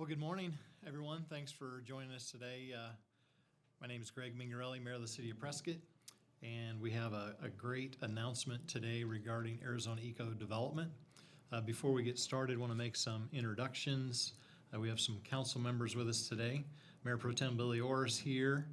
Well, good morning, everyone. Thanks for joining us today. My name is Greg Mengarelli, Mayor of the City of Prescott, and we have a great announcement today regarding Arizona Eco Development. Before we get started, I want to make some introductions. We have some council members with us today. Mayor Pro Tem Billy Orr is here,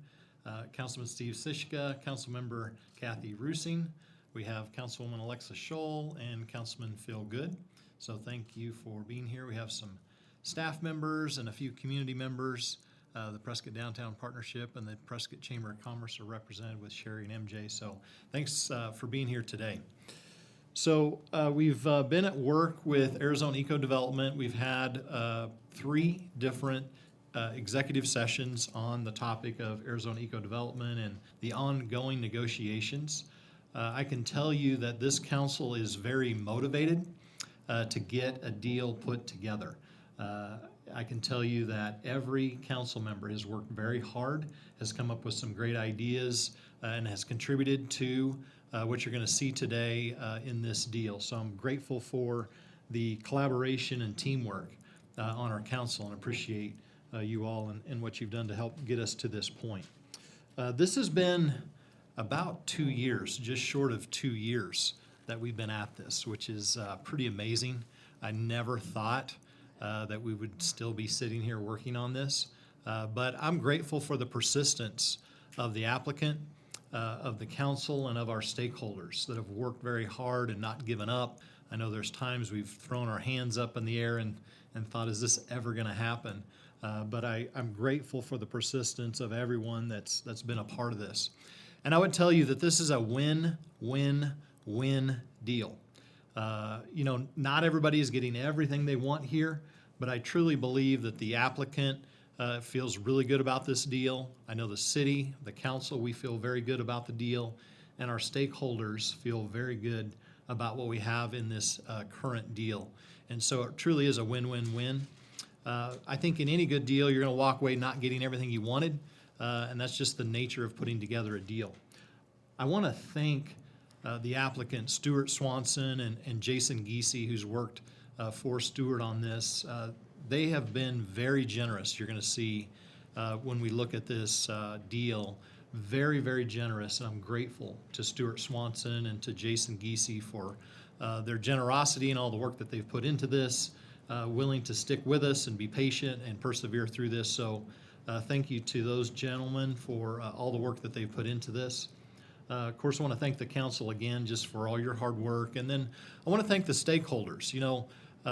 Councilman Steve Sischka, Councilmember Kathy Rusing. We have Councilwoman Alexa Scholl and Councilman Phil Good. So thank you for being here. We have some staff members and a few community members. The Prescott Downtown Partnership and the Prescott Chamber of Commerce are represented with Sherry and MJ. So thanks for being here today. So we've been at work with Arizona Eco Development. We've had 3 different executive sessions on the topic of Arizona Eco Development and the ongoing negotiations. I can tell you that this council is very motivated to get a deal put together. I can tell you that every council member has worked very hard, has come up with some great ideas, and has contributed to what you're going to see today in this deal. So I'm grateful for the collaboration and teamwork on our council and appreciate you all and what you've done to help get us to this point. This has been about 2 years, just short of 2 years that we've been at this, which is pretty amazing. I never thought that we would still be sitting here working on this. But I'm grateful for the persistence of the applicant, of the council, and of our stakeholders that have worked very hard and not given up. I know there's times we've thrown our hands up in the air and thought, is this ever going to happen? But I'm grateful for the persistence of everyone that's been a part of this. And I would tell you that this is a win-win-win deal. Not everybody is getting everything they want here, but I truly believe that the applicant feels really good about this deal. I know the city, the council, we feel very good about the deal, and our stakeholders feel very good about what we have in this current deal. And so it truly is a win-win-win. I think in any good deal, you're going to walk away not getting everything you wanted, and that's just the nature of putting together a deal. I want to thank the applicant, Stuart Swanson and Jason Giese, who's worked for Stuart on this. They have been very generous. You're going to see when we look at this deal, very, very generous. And I'm grateful to Stuart Swanson and to Jason Giese for their generosity and all the work that they've put into this, willing to stick with us and be patient and persevere through this. So thank you to those gentlemen for all the work that they've put into this. Of course, I want to thank the council again just for all your hard work. And then I want to thank the stakeholders.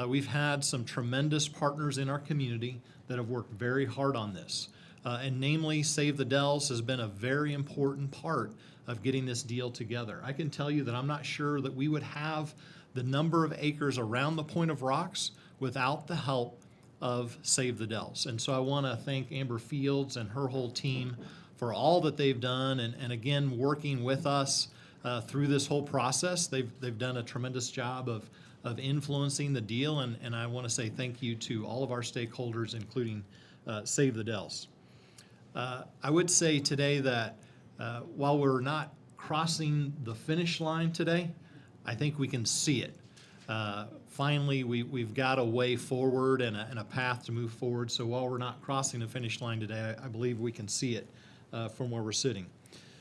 We've had some tremendous partners in our community that have worked very hard on this. And namely, Save the Dells has been a very important part of getting this deal together. I can tell you that I'm not sure that we would have the number of acres around the Point of Rocks without the help of Save the Dells. And so I want to thank Amber Fields and her whole team for all that they've done, and again, working with us through this whole process. They've done a tremendous job of influencing the deal, and I want to say thank you to all of our stakeholders, including Save the Dells. I would say today that while we're not crossing the finish line today, I think we can see it. Finally, we've got a way forward and a path to move forward. So while we're not crossing the finish line today, I believe we can see it from where we're sitting.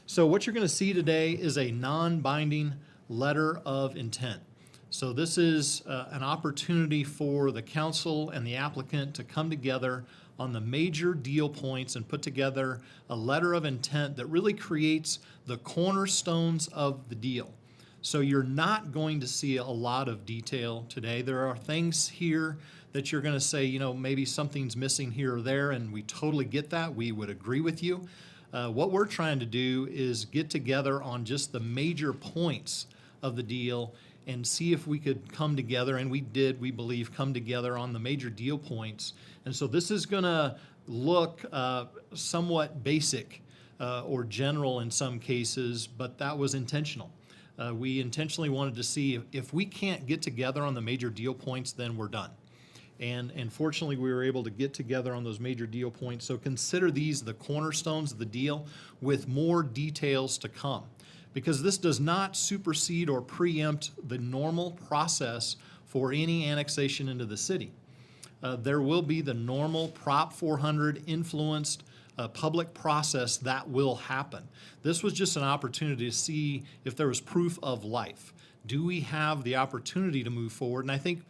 So what you're going to see today is a non-binding letter of intent. So this is an opportunity for the council and the applicant to come together on the major deal points and put together a letter of intent that really creates the cornerstones of the deal. So you're not going to see a lot of detail today. There are things here that you're going to say, maybe something's missing here or there, and we totally get that. We would agree with you. What we're trying to do is get together on just the major points of the deal and see if we could come together, and we did, we believe, come together on the major deal points. And so this is going to look somewhat basic or general in some cases, but that was intentional. We intentionally wanted to see if we can't get together on the major deal points, then we're done. And fortunately, we were able to get together on those major deal points. So consider these the cornerstones of the deal with more details to come, because this does not supersede or preempt the normal process for any annexation into the city. there will be the normal Prop 400 influenced public process that will happen. This was just an opportunity to see if there was proof of life. Do we have the opportunity to move forward? And I think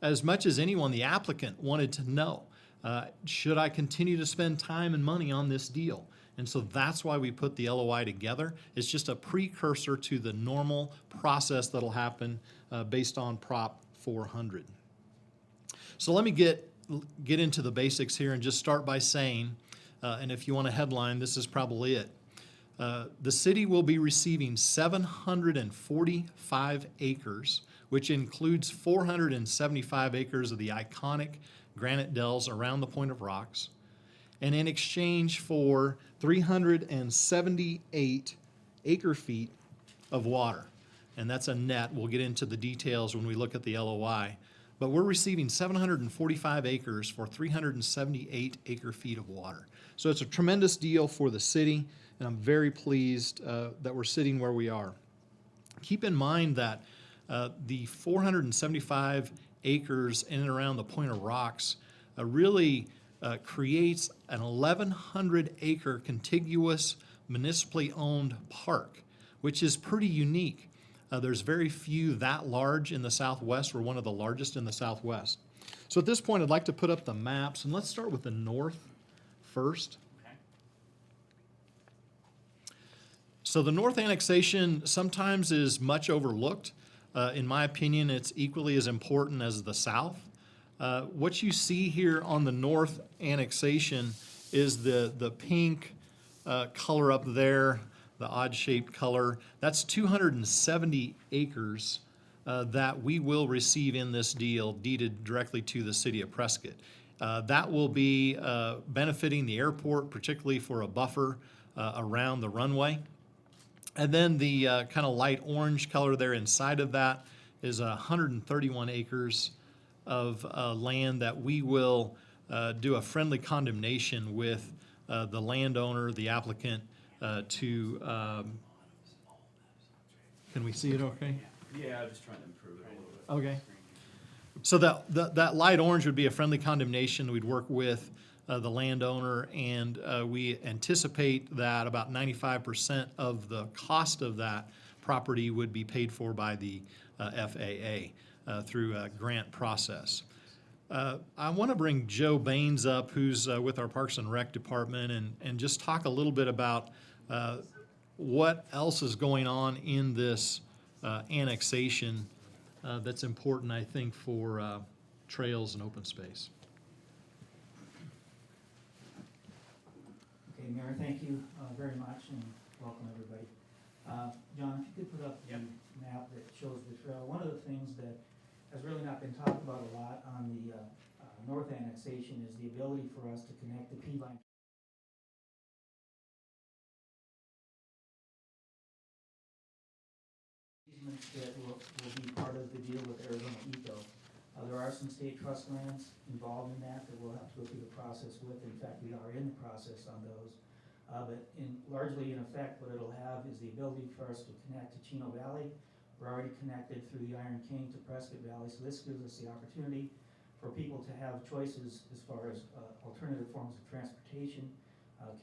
as much as anyone, the applicant wanted to know, should I continue to spend time and money on this deal? And so that's why we put the LOI together. It's just a precursor to the normal process that'll happen based on Prop 400. So let me get into the basics here and just start by saying, and if you want a headline, this is probably it. The city will be receiving 745 acres, which includes 475 acres of the iconic granite dells around the Point of Rocks, and in exchange for 378 acre-feet of water. And that's a net. We'll get into the details when we look at the LOI. But we're receiving 745 acres for 378 acre-feet of water. So it's a tremendous deal for the city, and I'm very pleased that we're sitting where we are. Keep in mind that the 475 acres in and around the Point of Rocks really creates an 1,100 acre contiguous municipally owned park, which is pretty unique. There's very few that large in the Southwest. We're one of the largest in the Southwest. So at this point, I'd like to put up the maps, and let's start with the north first. Okay. So the north annexation sometimes is much overlooked. In my opinion, it's equally as important as the south. What you see here on the north annexation is the pink color up there, the odd-shaped color. That's 270 acres that we will receive in this deal, deeded directly to the City of Prescott. That will be benefiting the airport, particularly for a buffer around the runway. And then the kind of light orange color there inside of that is 131 acres of land that we will do a friendly condemnation with the landowner, the applicant, to, can we see it okay? Yeah, I'm just trying to improve it a little bit. Okay. So that light orange would be a friendly condemnation. We'd work with the landowner, and we anticipate that about 95% of the cost of that property would be paid for by the FAA through a grant process. I want to bring Joe Baines up, who's with our Parks and Rec department, and just talk a little bit about what else is going on in this annexation that's important, I think, for trails and open space. Okay, Mayor, thank you very much, and welcome everybody. John, if you could put up the map that shows the trail. One of the things that has really not been talked about a lot on the north annexation is the ability for us to connect the P-line easements that will be part of the deal with Arizona Eco. There are some state trust lands involved in that we'll have to go through the process with. In fact, we are in the process on those. But largely in effect, what it'll have is the ability for us to connect to Chino Valley. We're already connected through the Iron King to Prescott Valley, so this gives us the opportunity for people to have choices as far as alternative forms of transportation,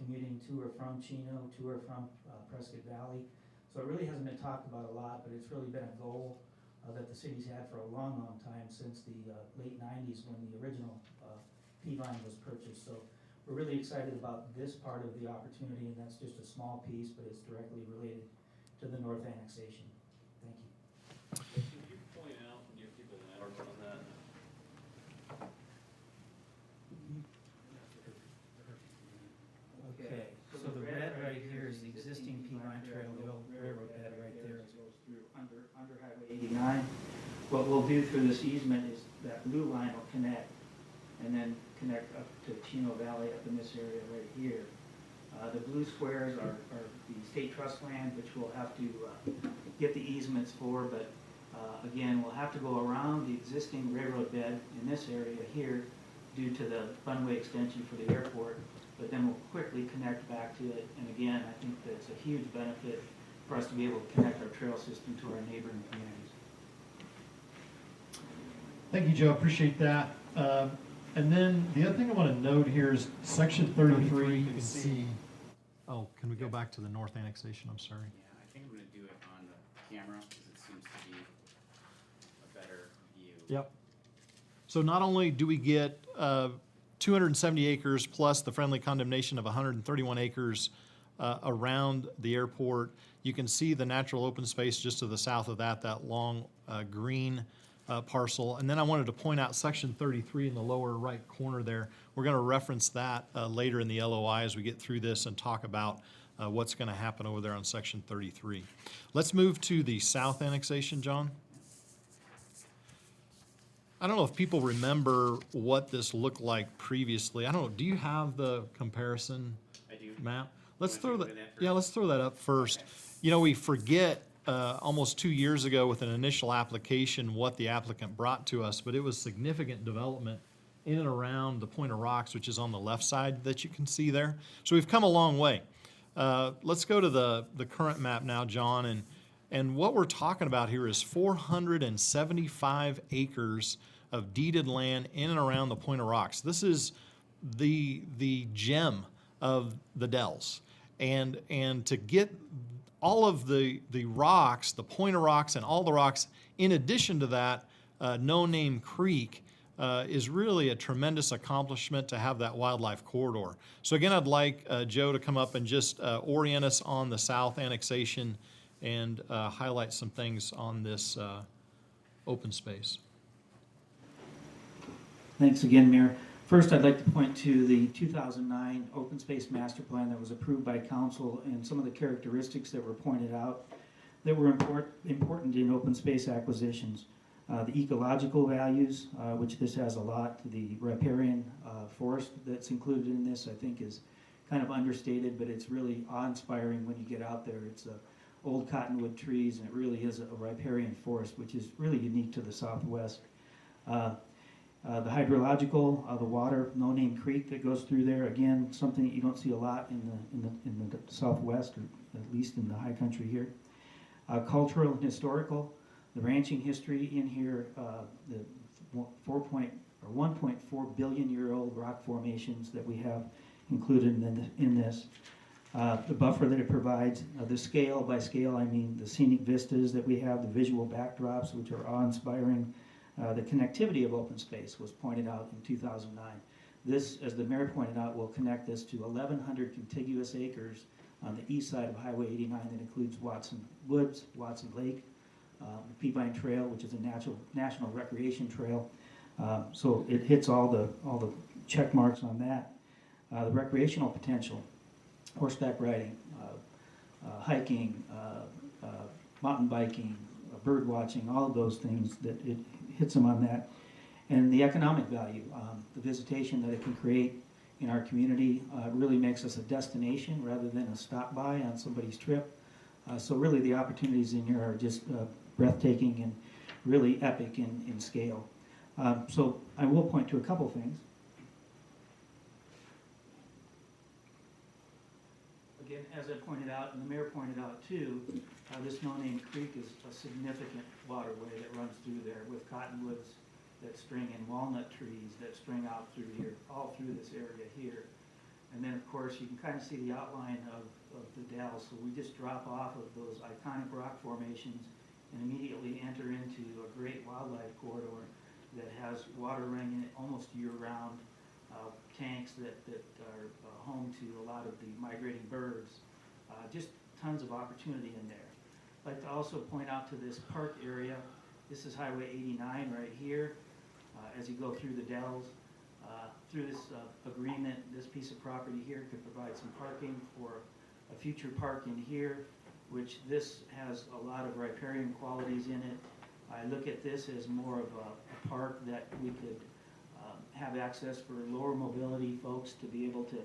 commuting to or from Chino, to or from Prescott Valley. So it really hasn't been talked about a lot, but it's really been a goal that the city's had for a long, long time, since the late 90s when the original P-line was purchased. So we're really excited about this part of the opportunity, and that's just a small piece, but it's directly related to the north annexation. Thank you. Can you point out and give people an hour on that? Okay, so the red right here is the existing P-line trail, the old railroad bed right there. It goes through under Highway 89. What we'll do through this easement is that blue line will connect, and then connect up to Chino Valley up in this area right here. The blue squares are the state trust land, which we'll have to get the easements for, but again, we'll have to go around the existing railroad bed in this area here due to the runway extension for the airport, but then we'll quickly connect back to it. And again, I think that's a huge benefit for us to be able to connect our trail system to our neighboring communities. Thank you, Joe. Appreciate that. And then the other thing I want to note here is section 33, you can see, oh, can we go back to the north annexation? I'm sorry. Yeah, I think I'm gonna do it on the camera, because it seems to be a better view. Yep. So not only do we get 270 acres plus the friendly condemnation of 131 acres around the airport, you can see the natural open space just to the south of that, that long green parcel. And then I wanted to point out section 33 in the lower right corner there. We're going to reference that later in the LOI as we get through this and talk about what's going to happen over there on section 33. Let's move to the south annexation, John. I don't know if people remember what this looked like previously. I don't know, do you have the comparison I do. map? Let's throw that, first? yeah, let's throw that up first. Okay. You know, we forget almost 2 years ago with an initial application what the applicant brought to us, but it was significant development in and around the Point of Rocks, which is on the left side that you can see there. So we've come a long way. Let's go to the current map now, John, and what we're talking about here is 475 acres of deeded land in and around the Point of Rocks. This is the gem of the Dells. And to get all of the rocks, the Point of Rocks and all the rocks, in addition to that, No Name Creek is really a tremendous accomplishment to have that wildlife corridor. So again, I'd like Joe to come up and just orient us on the south annexation and highlight some things on this open space. Thanks again, Mayor. First, I'd like to point to the 2009 Open Space Master Plan that was approved by Council and some of the characteristics that were pointed out that were important in open space acquisitions. The ecological values, which this has a lot, the riparian forest that's included in this, I think is kind of understated, but it's really awe-inspiring when you get out there. It's old cottonwood trees, and it really is a riparian forest, which is really unique to the Southwest. The hydrological, the water, No Name Creek that goes through there, again, something that you don't see a lot in the Southwest, or at least in the high country here. Cultural and historical, the ranching history in here, the 1.4 billion year old rock formations that we have included in this. The buffer that it provides, the scale, by scale I mean the scenic vistas that we have, the visual backdrops which are awe-inspiring. The connectivity of open space was pointed out in 2009. This, as the mayor pointed out, will connect us to 1,100 contiguous acres on the east side of Highway 89 that includes Watson Woods, Watson Lake, the Peavine Trail, which is a national recreation trail. So it hits all the check marks on that. The recreational potential, horseback riding, hiking, mountain biking, bird watching, all of those things that it hits them on that. And the economic value, the visitation that it can create in our community really makes us a destination rather than a stop by on somebody's trip. So really the opportunities in here are just breathtaking and really epic in scale. So I will point to a couple things. Again, as I pointed out, and the mayor pointed out too, this No Name Creek is a significant waterway that runs through there with cottonwoods that string and walnut trees that string out through here, all through this area here. And then of course you can kind of see the outline of the Dells. So we just drop off of those iconic rock formations and immediately enter into a great wildlife corridor that has water running in it almost year-round, tanks that are home to a lot of the migrating birds. Just tons of opportunity in there. I'd like to also point out to this park area, this is Highway 89 right here. As you go through the Dells, through this agreement, this piece of property here could provide some parking for a future park in here, which this has a lot of riparian qualities in it. I look at this as more of a park that we could have access for lower mobility folks to be able to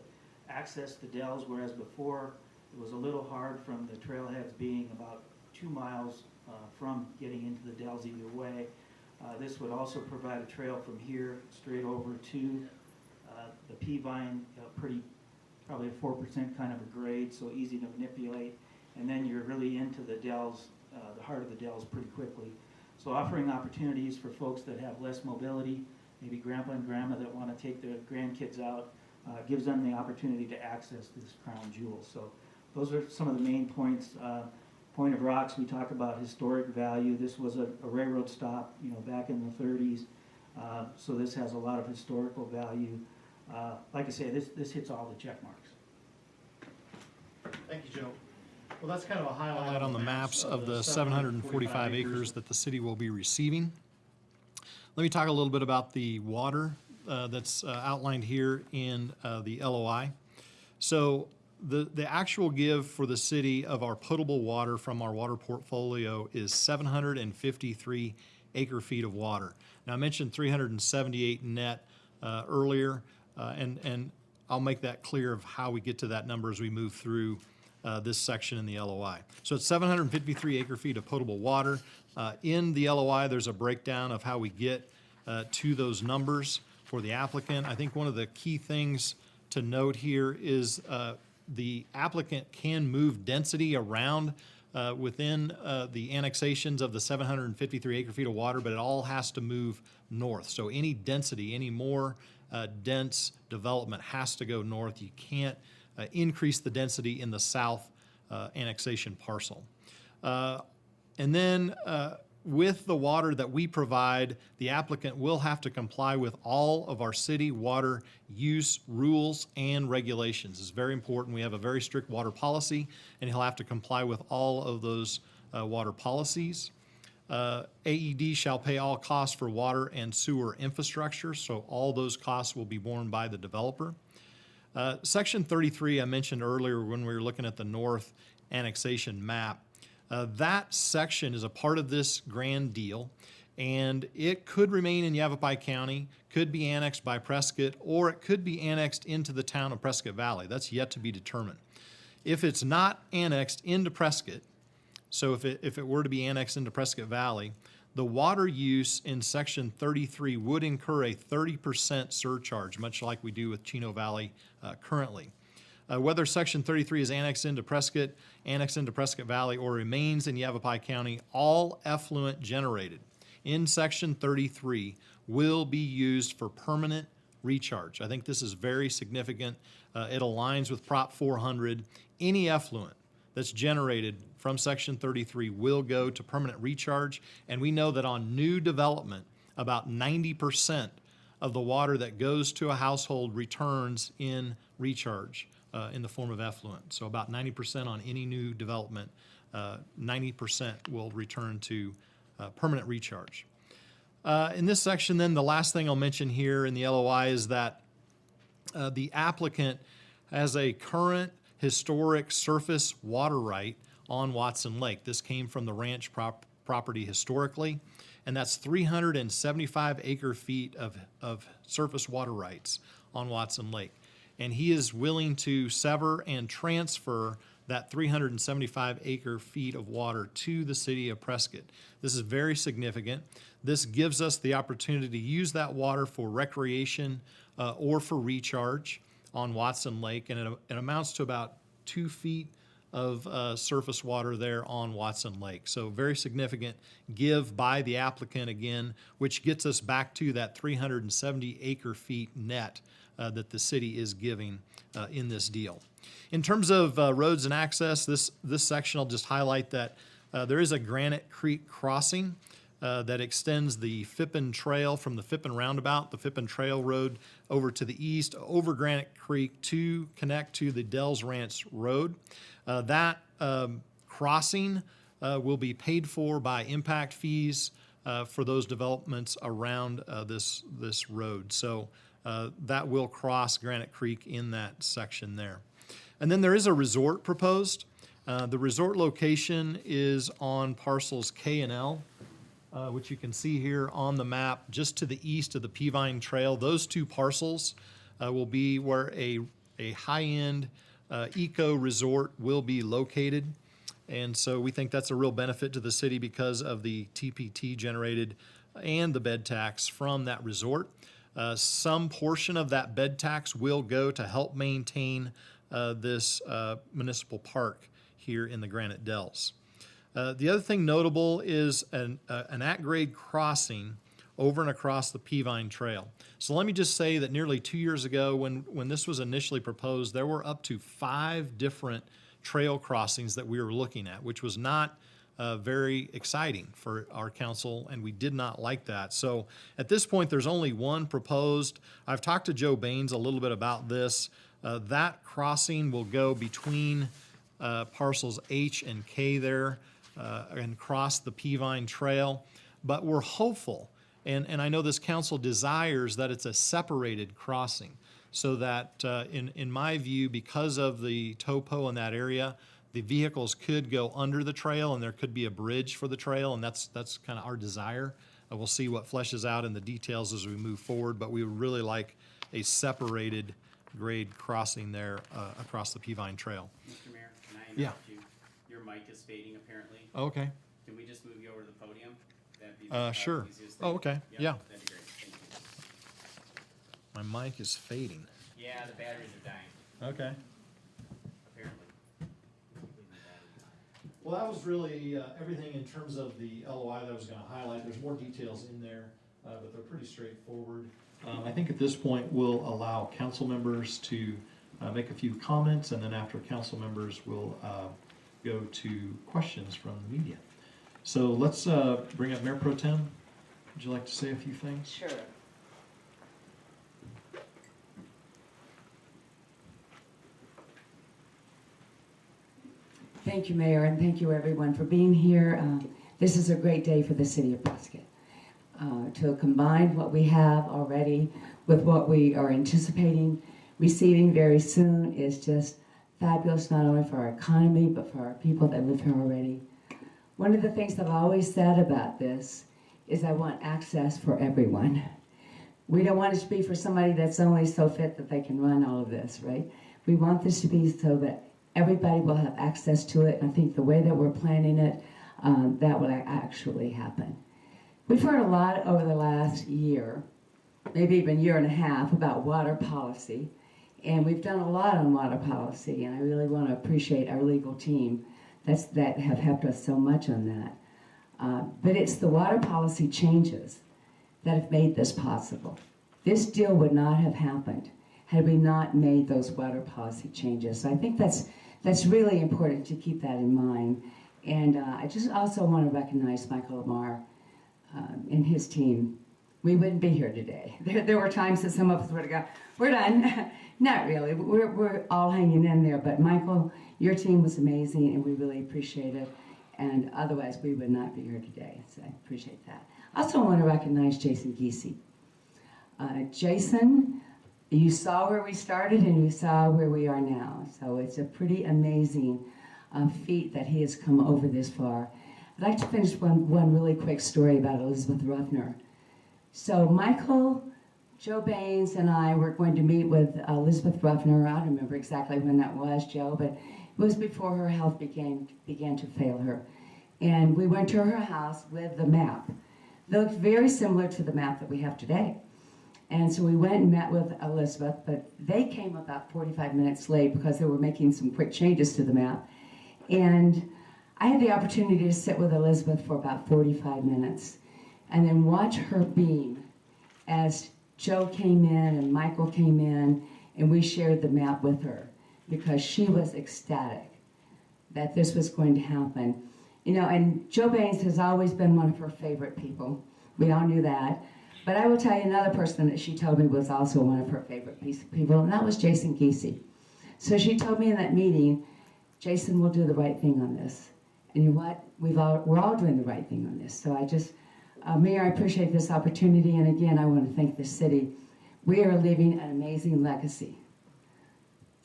access the Dells, whereas before it was a little hard from the trailheads being about 2 miles from getting into the Dells either way. This would also provide a trail from here straight over to the Peavine, probably a 4% kind of a grade, so easy to manipulate. And then you're really into the Dells, the heart of the Dells pretty quickly. So offering opportunities for folks that have less mobility maybe grandpa and grandma that want to take their grandkids out, gives them the opportunity to access this crown jewel. So those are some of the main points. Point of Rocks, we talk about historic value. This was a railroad stop, back in the 30s. So this has a lot of historical value. Like I say, this hits all the check marks. Thank you, Joe. Well, that's kind of a highlight on the maps of the 745 acres that the city will be receiving. Let me talk a little bit about the water that's outlined here in the LOI. So the actual give for the city of our potable water from our water portfolio is 753 acre feet of water. Now, I mentioned 378 net earlier, and I'll make that clear of how we get to that number as we move through this section in the LOI. So it's 753 acre feet of potable water. In the LOI, there's a breakdown of how we get to those numbers for the applicant. I think one of the key things to note here is the applicant can move density around within the annexations of the 753 acre feet of water, but it all has to move north. So any density, any more dense development has to go north. You can't increase the density in the south annexation parcel. And then with the water that we provide, the applicant will have to comply with all of our city water use rules and regulations. It's very important. We have a very strict water policy, and he'll have to comply with all of those water policies. AED shall pay all costs for water and sewer infrastructure, so all those costs will be borne by the developer. Section 33, I mentioned earlier when we were looking at the north annexation map. That section is a part of this grand deal, and it could remain in Yavapai County, could be annexed by Prescott, or it could be annexed into the town of Prescott Valley. That's yet to be determined. If it's not annexed into Prescott, so if it were to be annexed into Prescott Valley, the water use in Section 33 would incur a 30% surcharge, much like we do with Chino Valley currently. Whether Section 33 is annexed into Prescott Valley, or remains in Yavapai County, all effluent generated in Section 33 will be used for permanent recharge. I think this is very significant. It aligns with Prop 400. Any effluent that's generated from Section 33 will go to permanent recharge, and we know that on new development, about 90% of the water that goes to a household returns in recharge. In the form of effluent. So about 90% on any new development, 90% will return to permanent recharge. In this section then, the last thing I'll mention here in the LOI is that the applicant has a current historic surface water right on Watson Lake. This came from the ranch property historically, and that's 375 acre feet of surface water rights on Watson Lake. And he is willing to sever and transfer that 375 acre feet of water to the city of Prescott. This is very significant. This gives us the opportunity to use that water for recreation or for recharge on Watson Lake, and it amounts to about 2 feet of surface water there on Watson Lake. So very significant give by the applicant again, which gets us back to that 370 acre feet net that the city is giving in this deal. In terms of roads and access, this section, I'll just highlight that there is a Granite Creek crossing that extends the Fippen Trail from the Fippen Roundabout, the Fippen Trail Road, over to the east, over Granite Creek to connect to the Dells Ranch Road. That crossing will be paid for by impact fees for those developments around this road. So that will cross Granite Creek in that section there. And then there is a resort proposed. The resort location is on parcels K and L, which you can see here on the map just to the east of the Peavine Trail. Those two parcels will be where a high-end eco resort will be located. And so we think that's a real benefit to the city because of the TPT generated and the bed tax from that resort. Some portion of that bed tax will go to help maintain this municipal park here in the Granite Dells. The other thing notable is an at-grade crossing over and across the Peavine Trail. So let me just say that nearly 2 years ago, when this was initially proposed, there were up to 5 different trail crossings that we were looking at, which was not very exciting for our council, and we did not like that. So at this point, there's only one proposed. I've talked to Joe Baines a little bit about this. That crossing will go between parcels H and K there and cross the Peavine Trail. But we're hopeful, and I know this council desires that it's a separated crossing, so that in my view, because of the topo in that area, the vehicles could go under the trail and there could be a bridge for the trail, and that's kind of our desire. We'll see what fleshes out in the details as we move forward, but we would really like a separated grade crossing there across the Peavine Trail. Mr. Mayor, can I interrupt you? Your mic is fading apparently. Okay. Can we just move you over to the podium? That'd be Sure. the easiest thing. Oh, okay. Yeah. That'd be great. Thank you. My mic is fading. Yeah, the batteries are dying, Okay. apparently. Well, that was really everything in terms of the LOI that I was going to highlight. There's more details in there, but they're pretty straightforward. I think at this point, we'll allow council members to make a few comments, and then after council members, we'll go to questions from the media. So let's bring up Mayor Pro Tem. Would you like to say a few things? Sure. Thank you, Mayor, and thank you, everyone, for being here. This is a great day for the City of Prescott. To combine what we have already with what we are anticipating receiving very soon is just fabulous, not only for our economy, but for our people that live here already. One of the things that I've always said about this is I want access for everyone. We don't want it to be for somebody that's only so fit that they can run all of this, right? We want this to be so that everybody will have access to it. And I think the way that we're planning it, that will actually happen. We've heard a lot over the last year, maybe even year and a half, about water policy. And we've done a lot on water policy, and I really want to appreciate our legal team that have helped us so much on that. But it's the water policy changes that have made this possible. This deal would not have happened had we not made those water policy changes. So I think that's really important to keep that in mind. And I just also want to recognize Michael Lamar and his team. We wouldn't be here today. There were times that some of us would have gone, we're done. Not really. We're all hanging in there. But Michael, your team was amazing, and we really appreciate it. And otherwise, we would not be here today. So I appreciate that. I also want to recognize Jason Giese. Jason, you saw where we started, and you saw where we are now. So it's a pretty amazing feat that he has come over this far. I'd like to finish one really quick story about Elizabeth Ruffner. So Michael, Joe Baines, and I were going to meet with Elizabeth Ruffner. I don't remember exactly when that was, Joe, but it was before her health began to fail her. And we went to her house with the map. It looked very similar to the map that we have today. And so we went and met with Elizabeth, but they came about 45 minutes late because they were making some quick changes to the map. And I had the opportunity to sit with Elizabeth for about 45 minutes and then watch her beam as Joe came in and Michael came in, and we shared the map with her because she was ecstatic that this was going to happen. You know, and Joe Baines has always been one of her favorite people. We all knew that. But I will tell you another person that she told me was also one of her favorite people, and that was Jason Giese. So she told me in that meeting, Jason will do the right thing on this. And you know what? We're all doing the right thing on this. So I just, Mayor, I appreciate this opportunity. And again, I want to thank the city. We are leaving an amazing legacy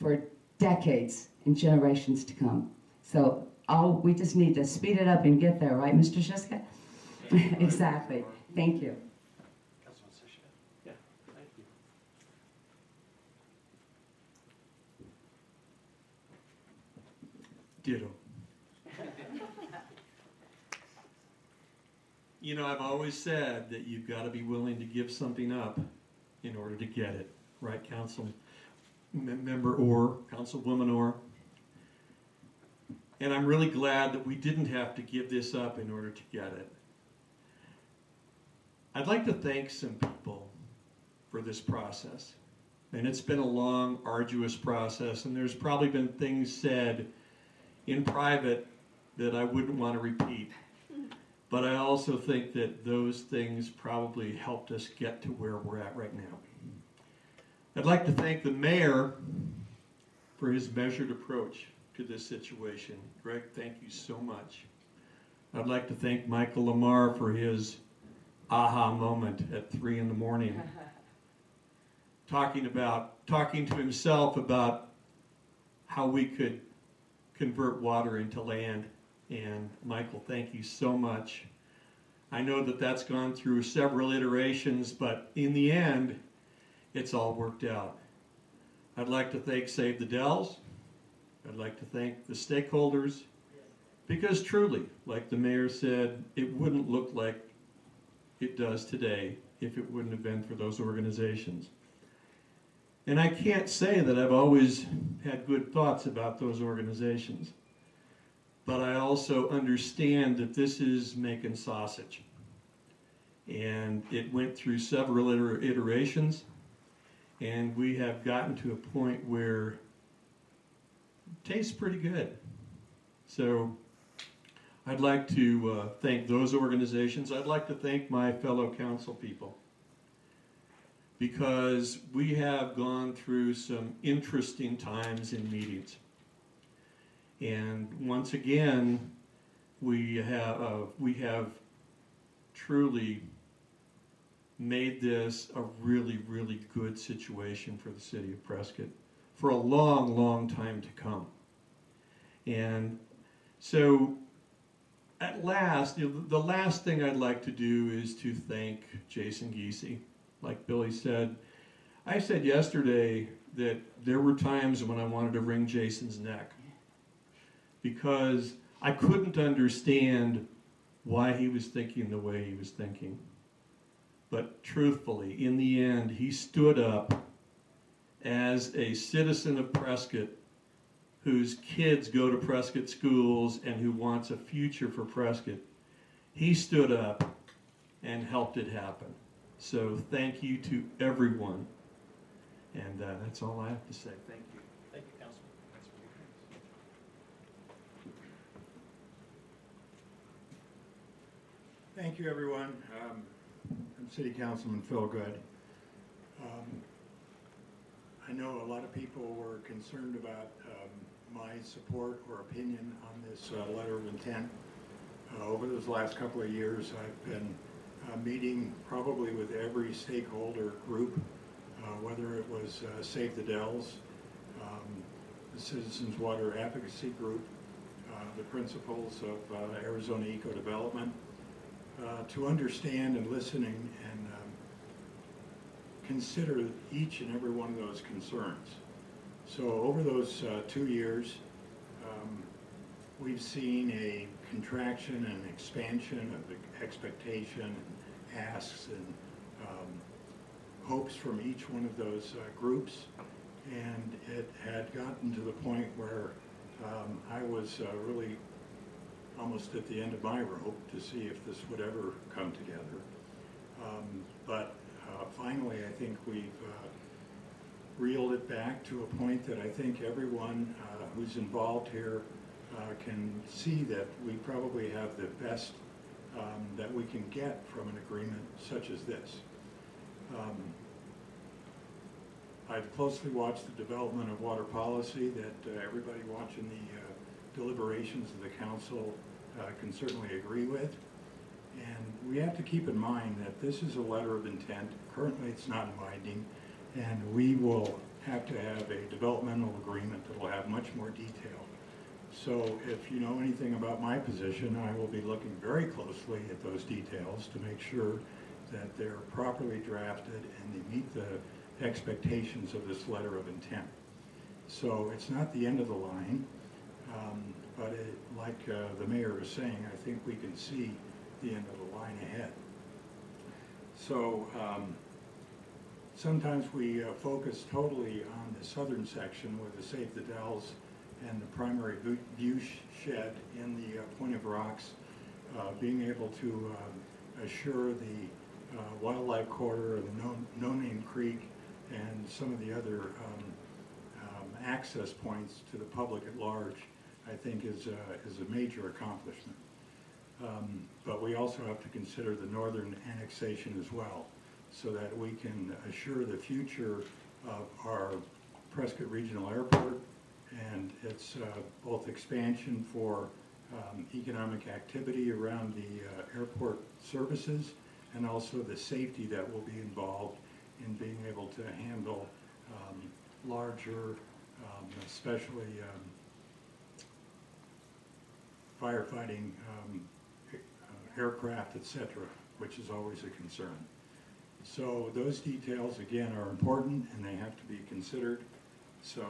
for decades and generations to come. So we just need to speed it up and get there, right, Mr. Shiska? Exactly. Thank you. Yeah, thank you. Ditto. You know, I've always said that you've got to be willing to give something up in order to get it, right, Council Member Orr, Councilwoman Orr? And I'm really glad that we didn't have to give this up in order to get it. I'd like to thank some people for this process. And it's been a long, arduous process, and there's probably been things said in private that I wouldn't want to repeat. But I also think that those things probably helped us get to where we're at right now. I'd like to thank the mayor for his measured approach to this situation. Greg, thank you so much. I'd like to thank Michael Lamar for his aha moment at 3 in the morning. Talking to himself about how we could convert water into land. And Michael, thank you so much. I know that that's gone through several iterations, but in the end, it's all worked out. I'd like to thank Save the Dells. I'd like to thank the stakeholders, because truly, like the mayor said, it wouldn't look like it does today if it wouldn't have been for those organizations. And I can't say that I've always had good thoughts about those organizations, but I also understand that this is making sausage. And it went through several iterations, and we have gotten to a point where it tastes pretty good. So I'd like to thank those organizations. I'd like to thank my fellow council people, because we have gone through some interesting times in meetings. And once again, we have truly made this a really, really good situation for the city of Prescott for a long, long time to come. And so at last, the last thing I'd like to do is to thank Jason Giese. Like Billy said, I said yesterday that there were times when I wanted to wring Jason's neck, because I couldn't understand why he was thinking the way he was thinking. But truthfully, in the end, he stood up as a citizen of Prescott whose kids go to Prescott schools and who wants a future for Prescott. He stood up and helped it happen. So thank you to everyone. And that's all I have to say. Thank you. Thank you, Councilman. Thank you, everyone. I'm City Councilman Phil Good. I know a lot of people were concerned about my support or opinion on this letter of intent. Over those last couple of years, I've been meeting probably with every stakeholder group, whether it was Save the Dells, the Citizens Water Advocacy Group, the principals of Arizona Eco Development, to understand and listening and consider each and every one of those concerns. So over those 2 years, we've seen a contraction and expansion of the expectation and asks and hopes from each one of those groups, and it had gotten to the point where I was really almost at the end of my rope to see if this would ever come together. But finally, I think we've reeled it back to a point that I think everyone who's involved here can see that we probably have the best that we can get from an agreement such as this. I've closely watched the development of water policy that everybody watching the deliberations of the council can certainly agree with. And we have to keep in mind that this is a letter of intent. Currently it's not binding, and we will have to have a developmental agreement that will have much more detail. So if you know anything about my position, I will be looking very closely at those details to make sure that they're properly drafted and they meet the expectations of this letter of intent. So it's not the end of the line, but like the mayor was saying, I think we can see the end of the line ahead. So sometimes we focus totally on the southern section with the Save the Dells and the primary view shed in the Point of Rocks, being able to assure the wildlife corridor, the No Name Creek, and some of the other access points to the public at large, I think is a major accomplishment. But we also have to consider the northern annexation as well, so that we can assure the future of our Prescott Regional Airport and its both expansion for economic activity around the airport services, and also the safety that will be involved in being able to handle larger, especially firefighting aircraft, etc., which is always a concern. So those details, again, are important and they have to be considered. So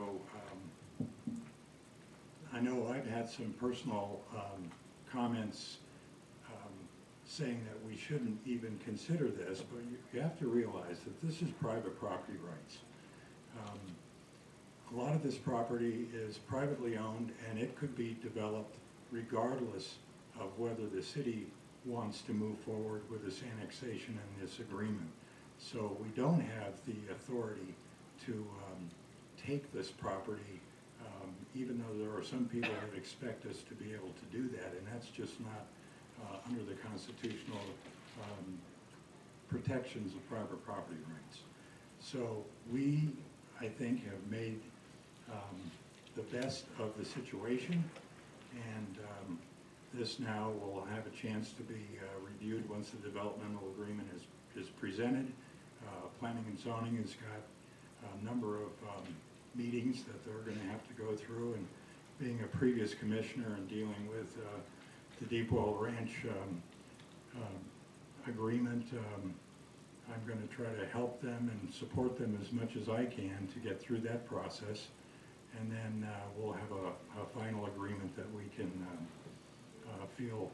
I know I've had some personal comments saying that we shouldn't even consider this, but you have to realize that this is private property rights. A lot of this property is privately owned, and it could be developed regardless of whether the city wants to move forward with this annexation and this agreement. So we don't have the authority to take this property, even though there are some people that expect us to be able to do that, and that's just not under the constitutional protections of private property rights. So we, I think, have made the best of the situation, and this now will have a chance to be reviewed once the developmental agreement is presented. Planning and zoning has got a number of meetings that they're going to have to go through, and being a previous commissioner and dealing with the Deepwell Ranch agreement, I'm going to try to help them and support them as much as I can to get through that process, and then we'll have a final agreement that we can feel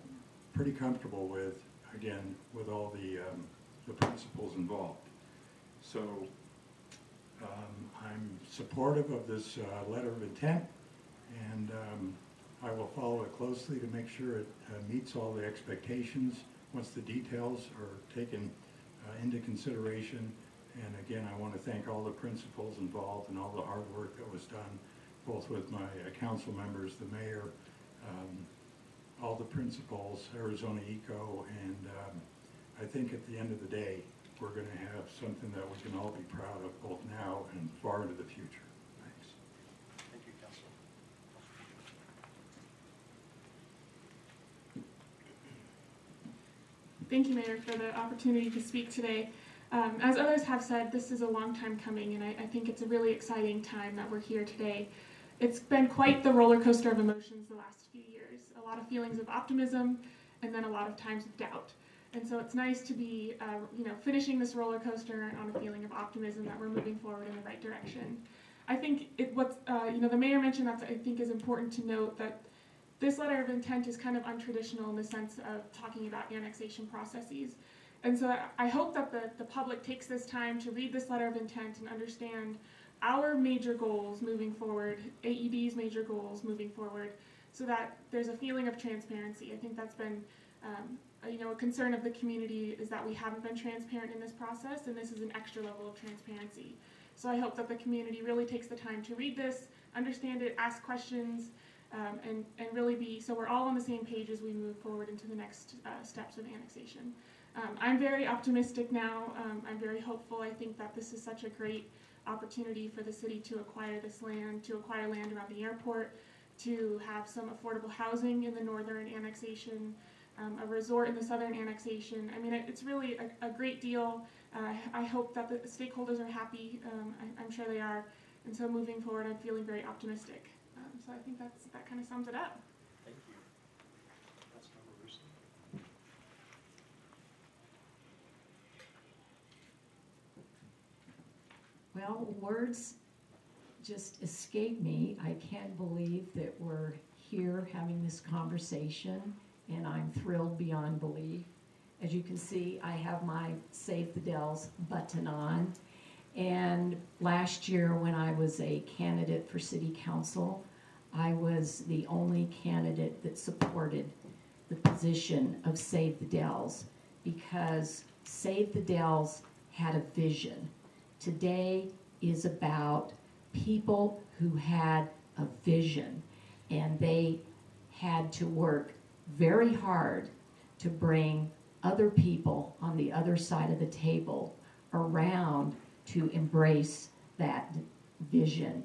pretty comfortable with, again, with all the principles involved. So I'm supportive of this letter of intent, and I will follow it closely to make sure it meets all the expectations once the details are taken into consideration. And again, I want to thank all the principals involved and all the hard work that was done, both with my council members, the mayor, all the principals, Arizona Eco, and I think at the end of the day, we're going to have something that we can all be proud of, both now and far into the future. Thanks. Thank you, Councilor. Thank you, Mayor, for the opportunity to speak today. As others have said, this is a long time coming, and I think it's a really exciting time that we're here today. It's been quite the roller coaster of emotions the last few years. A lot of feelings of optimism, and then a lot of times of doubt. And so it's nice to be, finishing this roller coaster on a feeling of optimism that we're moving forward in the right direction. I think the mayor mentioned that I think is important to note, that this letter of intent is kind of untraditional in the sense of talking about annexation processes. And so I hope that the public takes this time to read this letter of intent and understand our major goals moving forward, AED's major goals moving forward, so that there's a feeling of transparency. I think that's been a concern of the community, is that we haven't been transparent in this process, and this is an extra level of transparency. So I hope that the community really takes the time to read this, understand it, ask questions, and really so we're all on the same page as we move forward into the next steps of annexation. I'm very optimistic now. I'm very hopeful. I think that this is such a great opportunity for the city to acquire this land, to acquire land around the airport, to have some affordable housing in the northern annexation, a resort in the southern annexation. I mean, it's really a great deal. I hope that the stakeholders are happy. I'm sure they are. And so moving forward, I'm feeling very optimistic. So I think that kind of sums it up. Thank you. Councilmember Russo. Well, words just escape me. I can't believe that we're here having this conversation, and I'm thrilled beyond belief. As you can see, I have my Save the Dells button on. And last year, when I was a candidate for city council, I was the only candidate that supported the position of Save the Dells, because Save the Dells had a vision. Today is about people who had a vision, and they had to work very hard to bring other people on the other side of the table around to embrace that vision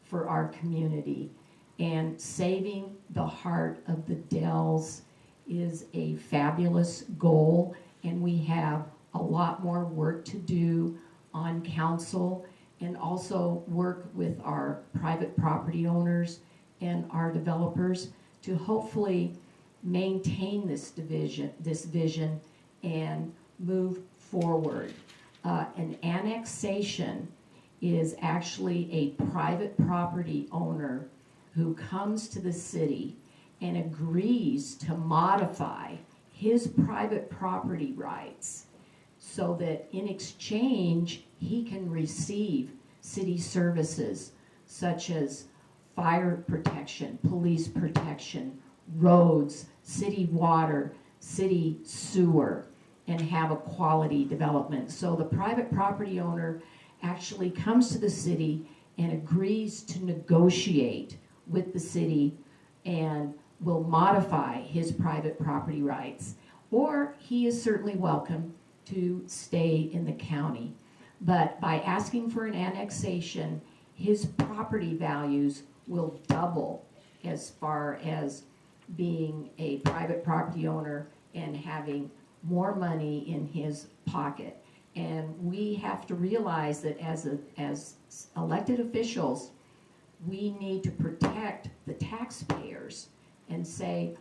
for our community. And saving the heart of the Dells is a fabulous goal, and we have a lot more work to do on council and also work with our private property owners and our developers to hopefully maintain this vision and move forward. An annexation is actually a private property owner who comes to the city and agrees to modify his private property rights so that in exchange he can receive city services such as fire protection, police protection, roads, city water, city sewer, and have a quality development. So the private property owner actually comes to the city and agrees to negotiate with the city and will modify his private property rights. Or he is certainly welcome to stay in the county. But by asking for an annexation, his property values will double as far as being a private property owner and having more money in his pocket. And we have to realize that as elected officials, we need to protect the taxpayers and say,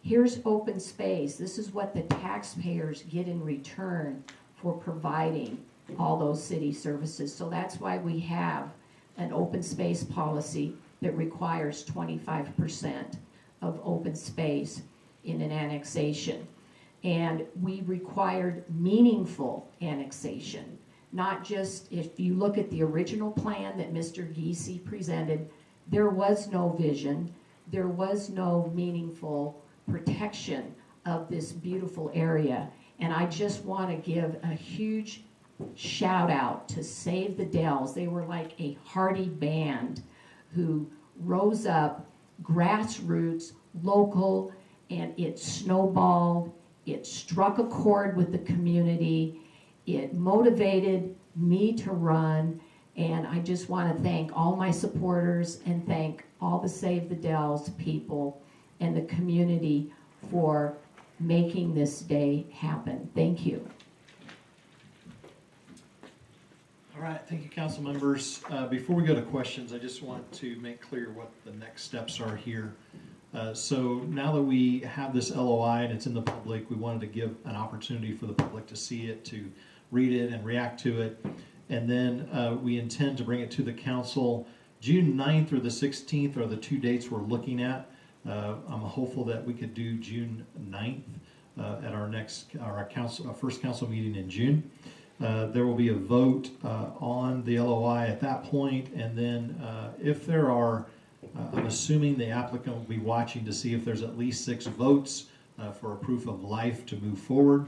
here's open space. This is what the taxpayers get in return for providing all those city services. So that's why we have an open space policy that requires 25% of open space in an annexation. And we required meaningful annexation, not just, if you look at the original plan that Mr. Giese presented, there was no vision, there was no meaningful protection of this beautiful area. And I just want to give a huge shout out to Save the Dells. They were like a hardy band who rose up, grassroots, local, and it snowballed. It struck a chord with the community. It motivated me to run. And I just want to thank all my supporters and thank all the Save the Dells people and the community for making this day happen. Thank you. All right, thank you, council members. Before we go to questions, I just want to make clear what the next steps are here. So now that we have this LOI and it's in the public, we wanted to give an opportunity for the public to see it, to read it and react to it. And then we intend to bring it to the council. June 9th or the 16th are the two dates we're looking at. I'm hopeful that we could do June 9th at our first council meeting in June. There will be a vote on the LOI at that point, and then if there are, I'm assuming the applicant will be watching to see if there's at least 6 votes for a proof of life to move forward,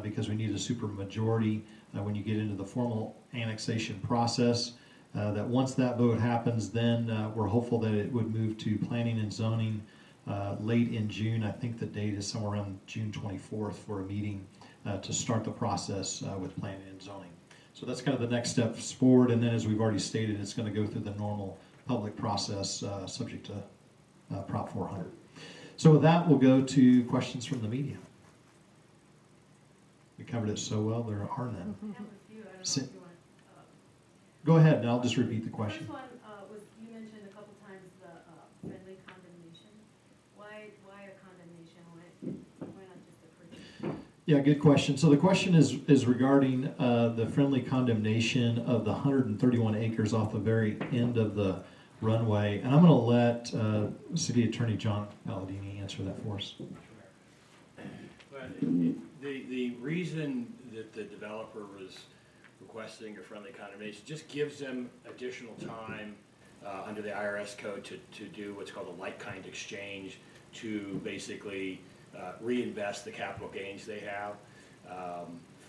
because we need a super majority when you get into the formal annexation process. That once that vote happens, then we're hopeful that it would move to planning and zoning late in June. I think the date is somewhere around June 24th for a meeting to start the process with planning and zoning. So that's kind of the next steps forward, and then as we've already stated, it's going to go through the normal public process subject to Prop 400. So with that, we'll go to questions from the media. We covered it so well, there are none. Go ahead, and I'll just repeat the question. The first one was, you mentioned a couple times the friendly condemnation. Why a condemnation? Why not just a purchase? Yeah, good question. So the question is regarding the friendly condemnation of the 131 acres off the very end of the runway. And I'm going to let City Attorney John Palladini answer that for us. But the reason that the developer was requesting a friendly condemnation just gives them additional time under the IRS code to do what's called a like-kind exchange, to basically reinvest the capital gains they have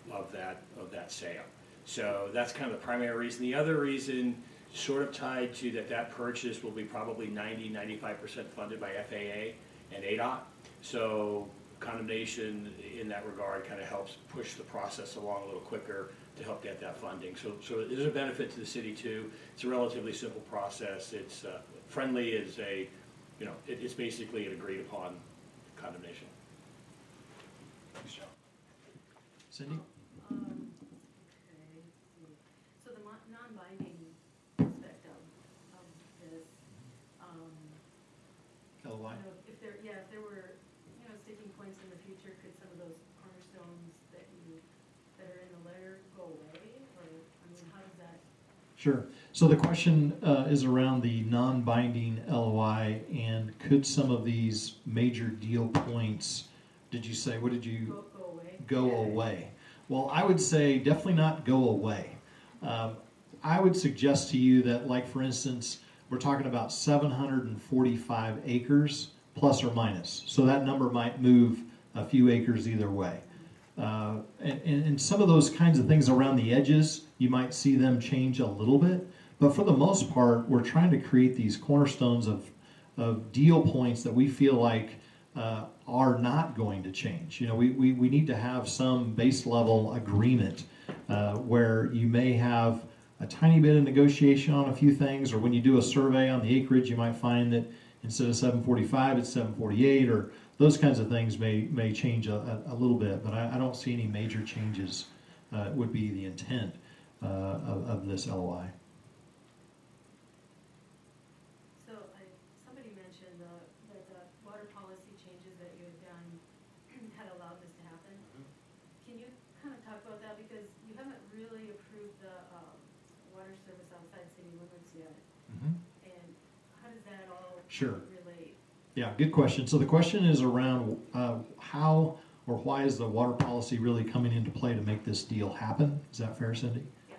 that sale. So that's kind of the primary reason. The other reason, sort of tied to that purchase will be probably 90–95% funded by FAA and ADOT. So condemnation in that regard kind of helps push the process along a little quicker to help get that funding. So it is a benefit to the city too. It's a relatively simple process. It's friendly is it's basically an agreed upon condemnation. Thanks, John. Cindy? Okay, let's see. So the non-binding aspect of this, LOI? if there were, sticking points in the future, could some of those cornerstones that are in the letter go away? Or, how does that? Sure. So the question is around the non-binding LOI, and could some of these major deal points, did you say, what did you? Go away? Go away. Well, I would say definitely not go away. I would suggest to you that, like, for instance, we're talking about 745 acres plus or minus. So that number might move a few acres either way. And some of those kinds of things around the edges, you might see them change a little bit. But for the most part, we're trying to create these cornerstones of deal points that we feel like are not going to change. We need to have some base level agreement where you may have a tiny bit of negotiation on a few things, or when you do a survey on the acreage, you might find that instead of 745, it's 748, or those kinds of things may change a little bit, but I don't see any major changes would be the intent of this LOI. So somebody mentioned that the water policy changes that you had done had allowed this to happen. Can you kind of talk about that? Because you haven't really approved the water service outside city limits yet. And how does that all Sure. relate? Yeah, good question. So the question is around how or why is the water policy really coming into play to make this deal happen? Is that fair, Cindy? Yeah.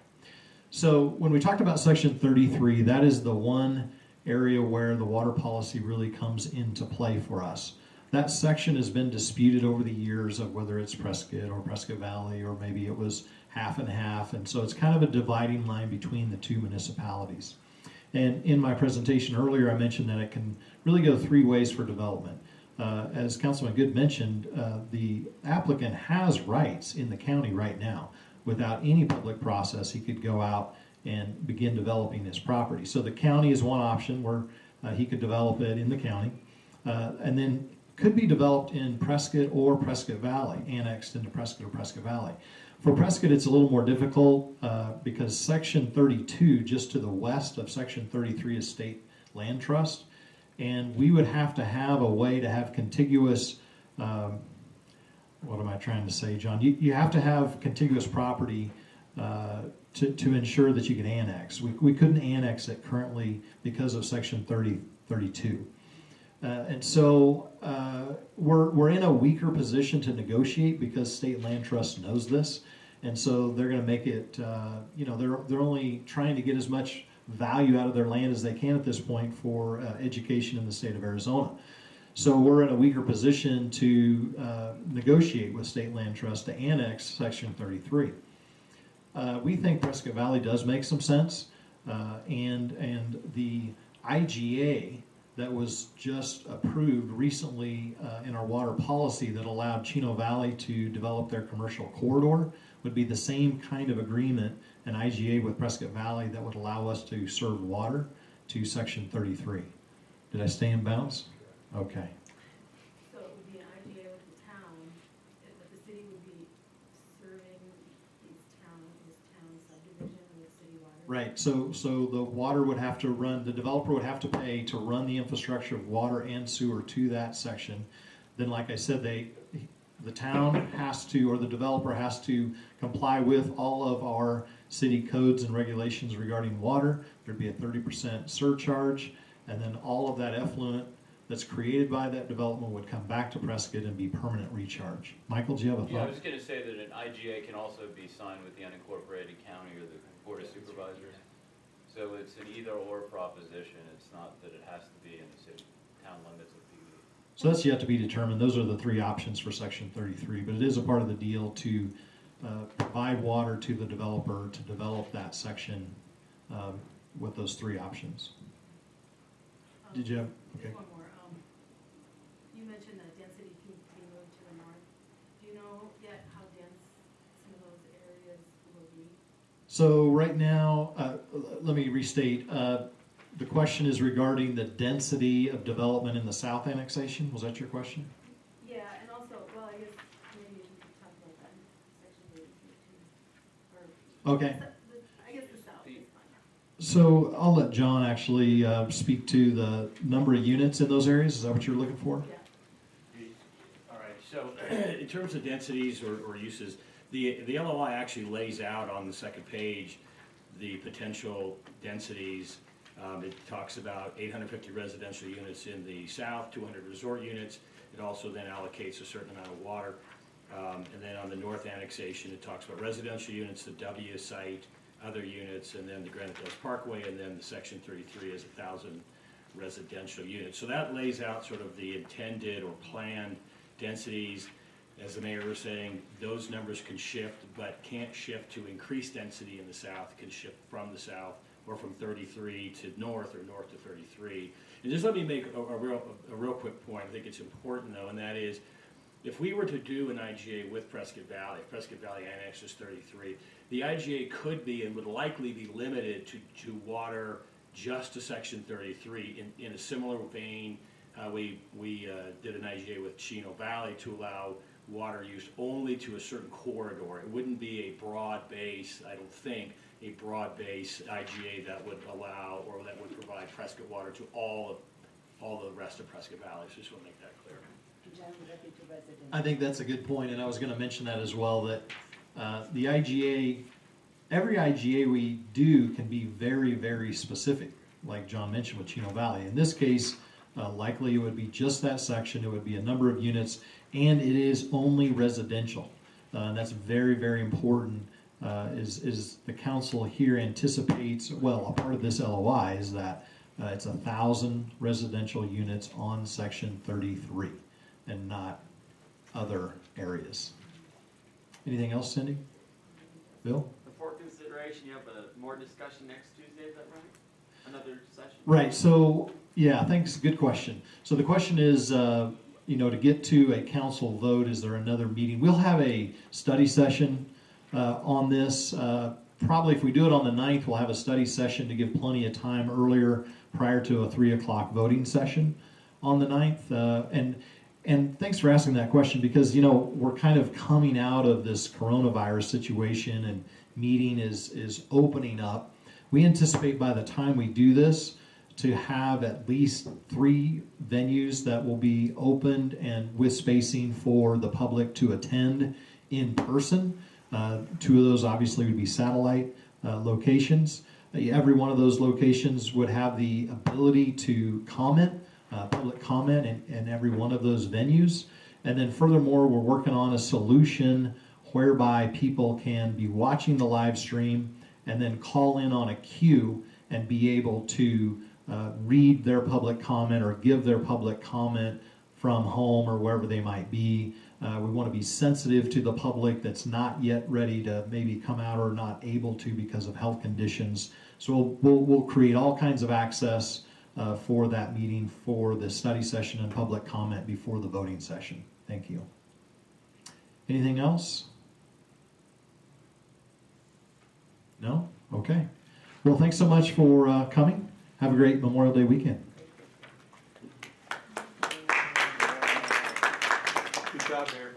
So when we talked about Section 33, that is the one area where the water policy really comes into play for us. That section has been disputed over the years of whether it's Prescott or Prescott Valley, or maybe it was half and half. And so it's kind of a dividing line between the two municipalities. And in my presentation earlier, I mentioned that it can really go three ways for development. As Councilman Good mentioned, the applicant has rights in the county right now. Without any public process, he could go out and begin developing his property. So the county is one option where he could develop it in the county, and then could be developed in Prescott or Prescott Valley, annexed into Prescott or Prescott Valley. For Prescott, it's a little more difficult because Section 32, just to the west of Section 33, is state land trust. And we would have to have a way to have contiguous, what am I trying to say, John? You have to have contiguous property to ensure that you can annex. We couldn't annex it currently because of Section 32. And so we're in a weaker position to negotiate because state land trust knows this. And so they're going to make it, they're only trying to get as much value out of their land as they can at this point for education in the state of Arizona. So we're in a weaker position to negotiate with state land trust to annex Section 33. We think Prescott Valley does make some sense, and the IGA that was just approved recently in our water policy that allowed Chino Valley to develop their commercial corridor would be the same kind of agreement, an IGA with Prescott Valley, that would allow us to serve water to Section 33. Did I stay in bounds? Okay. So it would be an IGA with the town, but the city would be serving this town subdivision with city water? Right, so the water would have to run, the developer would have to pay to run the infrastructure of water and sewer to that section. Then, like I said, the town has to, or the developer has to comply with all of our city codes and regulations regarding water. There'd be a 30% surcharge, and then all of that effluent that's created by that development would come back to Prescott and be permanent recharge. Michael, do you have a thought? Yeah, I was going to say that an IGA can also be signed with the unincorporated county or the Board of Supervisors. So it's an either-or proposition. It's not that it has to be in the city town limits of PUD. So that's yet to be determined. Those are the three options for Section 33, but it is a part of the deal to provide water to the developer to develop that section with those three options. Did you have, okay. Just one more. You mentioned that density can be moved to the north. Do you know yet how dense some of those areas will be? So right now, let me restate. The question is regarding the density of development in the south annexation. Was that your question? Yeah, and also, well, I guess maybe you can talk about that in section 82 or. Okay. I guess the south is fine. So I'll let John actually speak to the number of units in those areas. Is that what you're looking for? Yeah. All right, so in terms of densities or uses, the LOI actually lays out on the second page the potential densities. It talks about 850 residential units in the south, 200 resort units. It also then allocates a certain amount of water. And then on the north annexation, it talks about residential units, the W site, other units, and then the Granite Hills Parkway, and then the section 33 is 1,000 residential units. So that lays out sort of the intended or planned densities. As the mayor was saying, those numbers can shift, but can't shift to increase density in the south. It can shift from the south or from 33 to north or north to 33. And just let me make a real quick point. I think it's important though, and that is, if we were to do an IGA with Prescott Valley, if Prescott Valley annexes 33, the IGA could be and would likely be limited to water just to section 33 in a similar vein. We did an IGA with Chino Valley to allow water use only to a certain corridor. It wouldn't be a broad base, I don't think, a broad base IGA that would allow or that would provide Prescott water to all the rest of Prescott Valley. So just want to make that clear. I think that's a good point, and I was going to mention that as well, that the IGA, every IGA we do can be very, very specific, like John mentioned with Chino Valley. In this case, likely it would be just that section, it would be a number of units, and it is only residential. And that's very, very important, is the council here anticipates, well, a part of this LOI is that it's 1,000 residential units on section 33 and not other areas. Anything else, Cindy? Bill? For consideration, you have more discussion next Tuesday, is that right? Another session? Right, so, yeah, thanks, good question. So the question is, to get to a council vote, is there another meeting? We'll have a study session on this. Probably if we do it on the 9th, we'll have a study session to give plenty of time earlier prior to a 3 o'clock voting session on the 9th. And thanks for asking that question because, we're kind of coming out of this coronavirus situation and meeting is opening up. We anticipate by the time we do this to have at least 3 venues that will be opened and with spacing for the public to attend in person. 2 of those obviously would be satellite locations. Every one of those locations would have the ability to comment, public comment in every one of those venues. And then furthermore, we're working on a solution whereby people can be watching the live stream and then call in on a queue and be able to read their public comment or give their public comment from home or wherever they might be. We want to be sensitive to the public that's not yet ready to maybe come out or not able to because of health conditions. So we'll create all kinds of access for that meeting, for the study session and public comment before the voting session. Thank you. Anything else? No? Okay. Well, thanks so much for coming. Have a great Memorial Day weekend. Good job, Mayor.